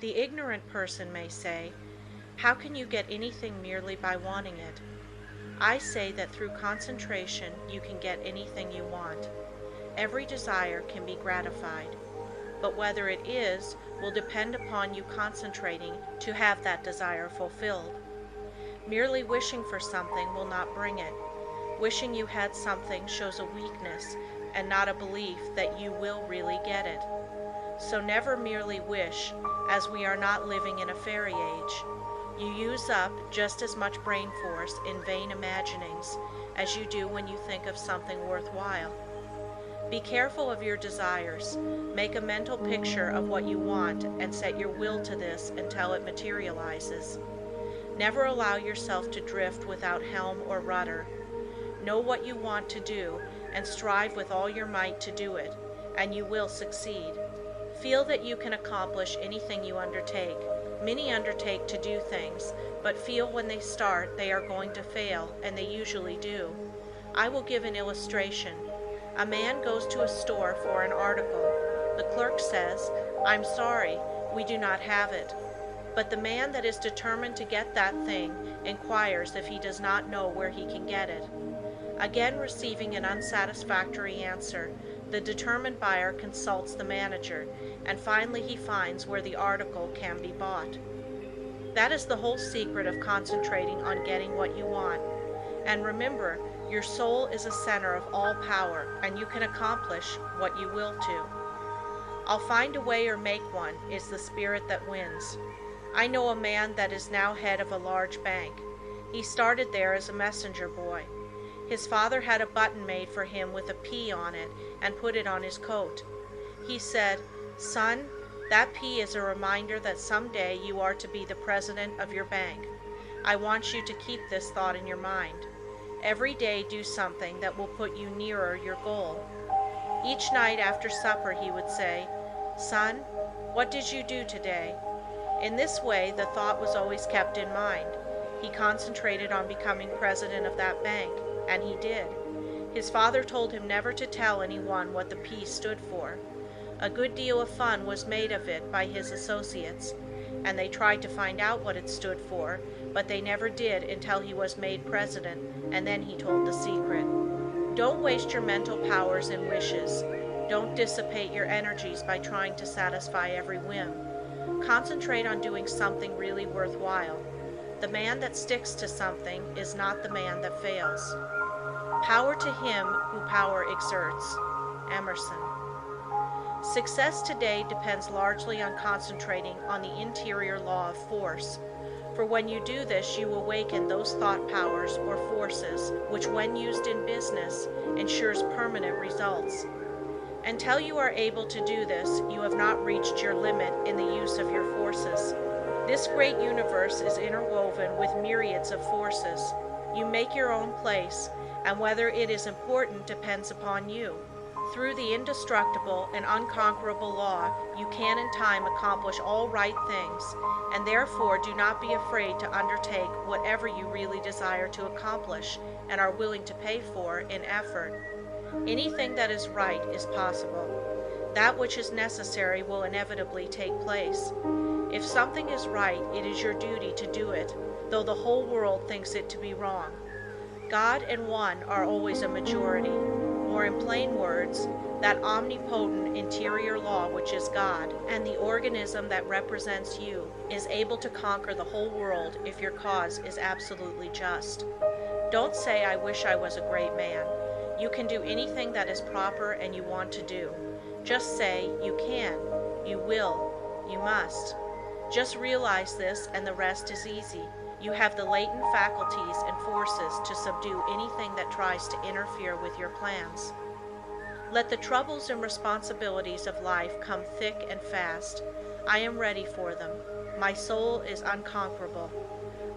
The ignorant person may say, "How can you get anything merely by wanting it?" I say that through concentration you can get anything you want. Every desire can be gratified, but whether it is will depend upon you concentrating to have that desire fulfilled. Merely wishing for something will not bring it. Wishing you had something shows a weakness and not a belief that you will really get it. So never merely wish, as we are not living in a fairy age. You use up just as much brain force in vain imaginings as you do when you think of something worthwhile. Be careful of your desires. Make a mental picture of what you want and set your will to this until it materializes. Never allow yourself to drift without helm or rudder. Know what you want to do and strive with all your might to do it, and you will succeed. Feel that you can accomplish anything you undertake. Many undertake to do things, but feel when they start they are going to fail, and they usually do. I will give an illustration. A man goes to a store for an article. The clerk says, "I'm sorry, we do not have it." But the man that is determined to get that thing inquires if he does not know where he can get it. Again receiving an unsatisfactory answer, the determined buyer consults the manager, and finally he finds where the article can be bought. That is the whole secret of concentrating on getting what you want. And remember, your soul is a center of all power, and you can accomplish what you will to. "I'll find a way or make one" is the spirit that wins. I know a man that is now head of a large bank. He started there as a messenger boy. His father had a button made for him with a P on it and put it on his coat. He said, "Son, that P is a reminder that someday you are to be the president of your bank. I want you to keep this thought in your mind. Every day do something that will put you nearer your goal." Each night after supper he would say, "Son, what did you do today?" In this way the thought was always kept in mind. He concentrated on becoming president of that bank, and he did. His father told him never to tell anyone what the P stood for. A good deal of fun was made of it by his associates, and they tried to find out what it stood for, but they never did until he was made president, and then he told the secret. Don't waste your mental powers in wishes. Don't dissipate your energies by trying to satisfy every whim. Concentrate on doing something really worthwhile. The man that sticks to something is not the man that fails. Power to him who power exerts. Emerson. Success today depends largely on concentrating on the interior law of force. For when you do this, you awaken those thought powers or forces, which when used in business, ensures permanent results. Until you are able to do this, you have not reached your limit in the use of your forces. This great universe is interwoven with myriads of forces. You make your own place, and whether it is important depends upon you. Through the indestructible and unconquerable law, you can in time accomplish all right things, and therefore do not be afraid to undertake whatever you really desire to accomplish and are willing to pay for in effort. Anything that is right is possible. That which is necessary will inevitably take place. If something is right, it is your duty to do it, though the whole world thinks it to be wrong. God and one are always a majority. Or in plain words, that omnipotent interior law which is God, and the organism that represents you, is able to conquer the whole world if your cause is absolutely just. Don't say, "I wish I was a great man." You can do anything that is proper and you want to do. Just say, "You can, you will, you must." Just realize this and the rest is easy. You have the latent faculties and forces to subdue anything that tries to interfere with your plans. Let the troubles and responsibilities of life come thick and fast. I am ready for them. My soul is unconquerable.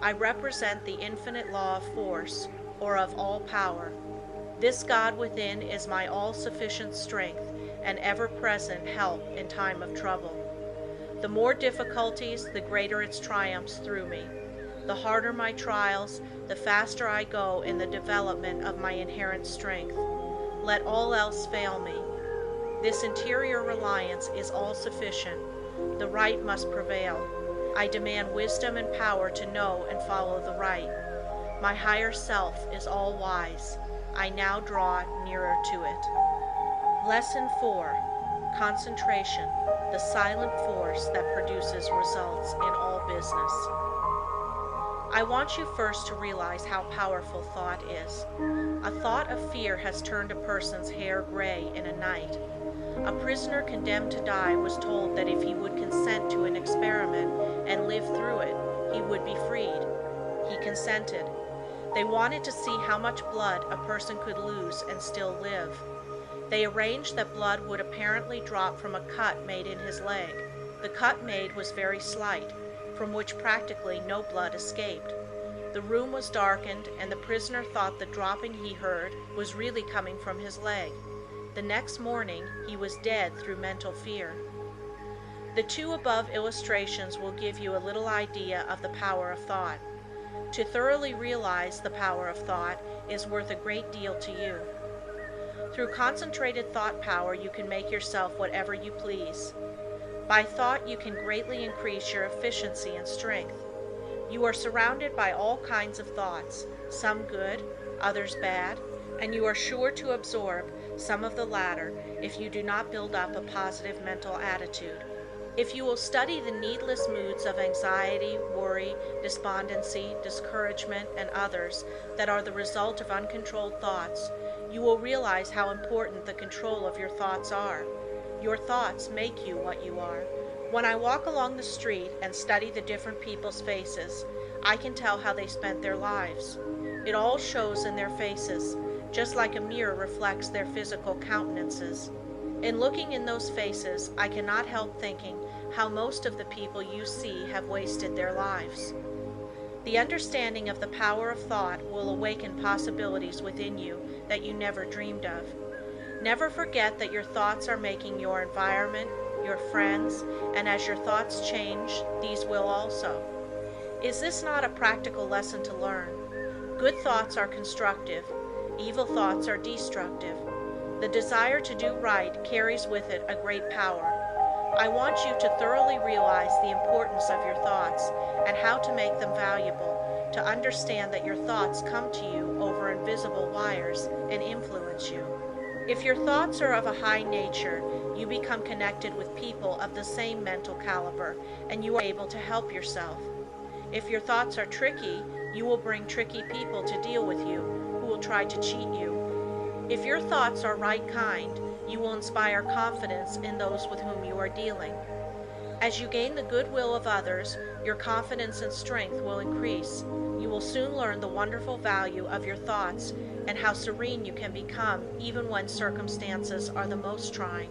I represent the infinite law of force, or of all power. This God within is my all-sufficient strength and ever-present help in time of trouble. The more difficulties, the greater its triumphs through me. The harder my trials, the faster I go in the development of my inherent strength. Let all else fail me. This interior reliance is all sufficient. The right must prevail. I demand wisdom and power to know and follow the right. My higher self is all wise. I now draw nearer to it. Lesson 4. Concentration, the silent force that produces results in all business. I want you first to realize how powerful thought is. A thought of fear has turned a person's hair gray in a night. A prisoner condemned to die was told that if he would consent to an experiment and live through it, he would be freed. He consented. They wanted to see how much blood a person could lose and still live. They arranged that blood would apparently drop from a cut made in his leg. The cut made was very slight, from which practically no blood escaped. The room was darkened, and the prisoner thought the dropping he heard was really coming from his leg. The next morning, he was dead through mental fear. The two above illustrations will give you a little idea of the power of thought. To thoroughly realize the power of thought is worth a great deal to you. Through concentrated thought power, you can make yourself whatever you please. By thought, you can greatly increase your efficiency and strength. You are surrounded by all kinds of thoughts, some good, others bad, and you are sure to absorb some of the latter if you do not build up a positive mental attitude. If you will study the needless moods of anxiety, worry, despondency, discouragement, and others that are the result of uncontrolled thoughts, you will realize how important the control of your thoughts are. Your thoughts make you what you are. When I walk along the street and study the different people's faces, I can tell how they spent their lives. It all shows in their faces, just like a mirror reflects their physical countenances. In looking in those faces, I cannot help thinking how most of the people you see have wasted their lives. The understanding of the power of thought will awaken possibilities within you that you never dreamed of. Never forget that your thoughts are making your environment, your friends, and as your thoughts change, these will also. Is this not a practical lesson to learn? Good thoughts are constructive, evil thoughts are destructive. The desire to do right carries with it a great power. I want you to thoroughly realize the importance of your thoughts and how to make them valuable, to understand that your thoughts come to you over invisible wires and influence you. If your thoughts are of a high nature, you become connected with people of the same mental caliber, and you are able to help yourself. If your thoughts are tricky, you will bring tricky people to deal with you, who will try to cheat you. If your thoughts are right kind, you will inspire confidence in those with whom you are dealing. As you gain the goodwill of others, your confidence and strength will increase. You will soon learn the wonderful value of your thoughts and how serene you can become even when circumstances are the most trying.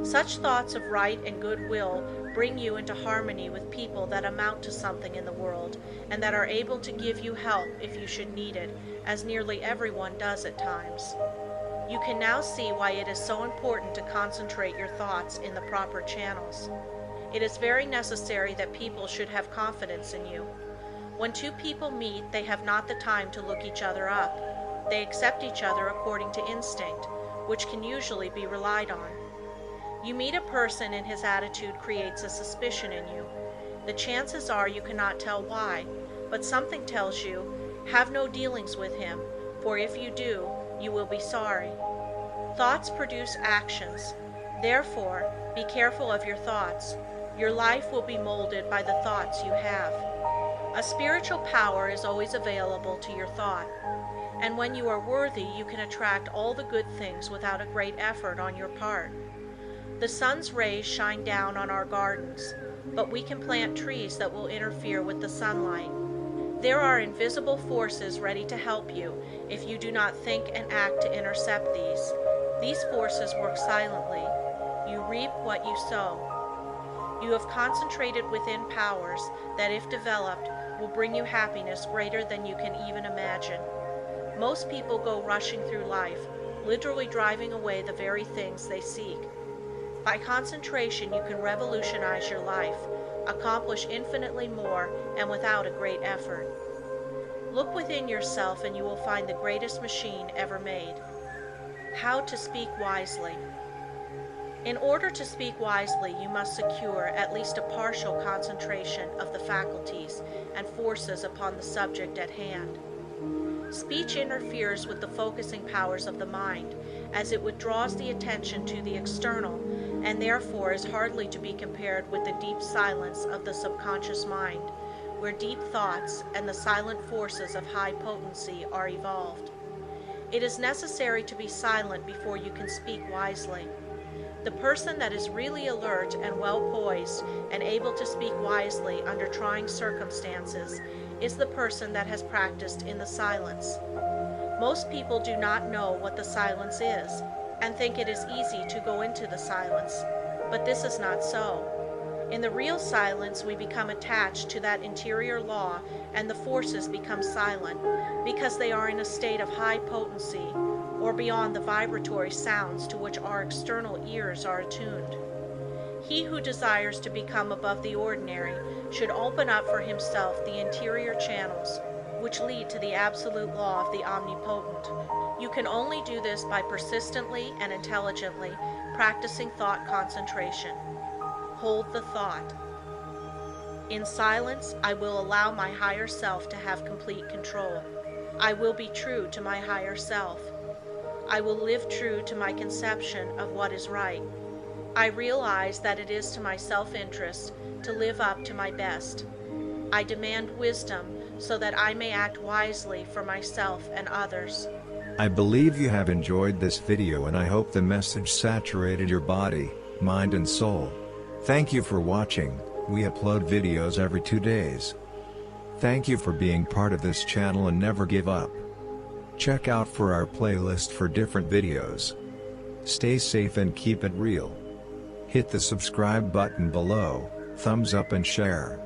Such thoughts of right and goodwill bring you into harmony with people that amount to something in the world and that are able to give you help if you should need it, as nearly everyone does at times. You can now see why it is so important to concentrate your thoughts in the proper channels. It is very necessary that people should have confidence in you. When two people meet, they have not the time to look each other up. They accept each other according to instinct, which can usually be relied on. You meet a person and his attitude creates a suspicion in you. The chances are you cannot tell why, but something tells you, have no dealings with him, for if you do, you will be sorry. Thoughts produce actions. Therefore, be careful of your thoughts. Your life will be molded by the thoughts you have. A spiritual power is always available to your thought. And when you are worthy, you can attract all the good things without a great effort on your part. The sun's rays shine down on our gardens, but we can plant trees that will interfere with the sunlight. There are invisible forces ready to help you if you do not think and act to intercept these. These forces work silently. You reap what you sow. You have concentrated within powers that, if developed, will bring you happiness greater than you can even imagine. Most people go rushing through life, literally driving away the very things they seek. By concentration, you can revolutionize your life, accomplish infinitely more, and without a great effort. Look within yourself and you will find the greatest machine ever made. How to speak wisely. In order to speak wisely, you must secure at least a partial concentration of the faculties and forces upon the subject at hand. Speech interferes with the focusing powers of the mind, as it withdraws the attention to the external, and therefore is hardly to be compared with the deep silence of the subconscious mind, where deep thoughts and the silent forces of high potency are evolved. It is necessary to be silent before you can speak wisely. The person that is really alert and well poised and able to speak wisely under trying circumstances is the person that has practiced in the silence. Most people do not know what the silence is and think it is easy to go into the silence, but this is not so. In the real silence, we become attached to that interior law, and the forces become silent because they are in a state of high potency or beyond the vibratory sounds to which our external ears are attuned. He who desires to become above the ordinary should open up for himself the interior channels which lead to the absolute law of the omnipotent. You can only do this by persistently and intelligently practicing thought concentration. Hold the thought. In silence, I will allow my higher self to have complete control. I will be true to my higher self. I will live true to my conception of what is right. I realize that it is to my self-interest to live up to my best. I demand wisdom so that I may act wisely for myself and others. I believe you have enjoyed this video, and I hope the message saturated your body, mind and soul. Thank you for watching. We upload videos every 2 days. Thank you for being part of this channel and never give up. Check out for our playlist for different videos. Stay safe and keep it real. Hit the subscribe button below, thumbs up and share.